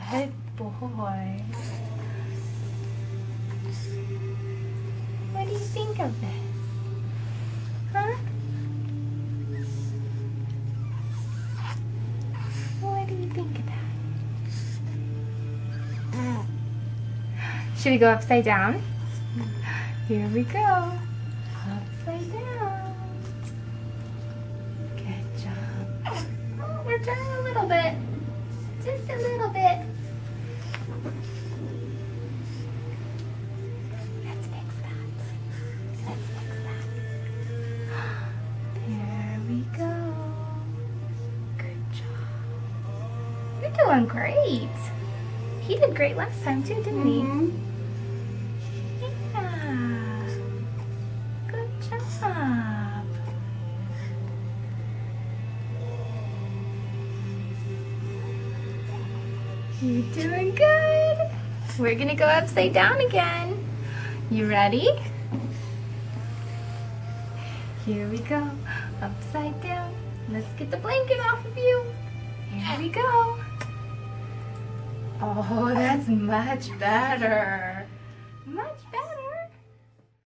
Good boy. What do you think of this? Huh? What do you think of that? Should we go upside down? Here we go. Upside down. Good job. Oh, we're turning a little bit. Just a little bit. Let's fix that. Let's fix that. There we go. Good job. You're doing great. He did great last time too, didn't he? Yeah. Good job. You're doing good. We're gonna go upside down again. You ready? Here we go. Upside down. Let's get the blanket off of you. Here we go. Oh, that's much better. Much better.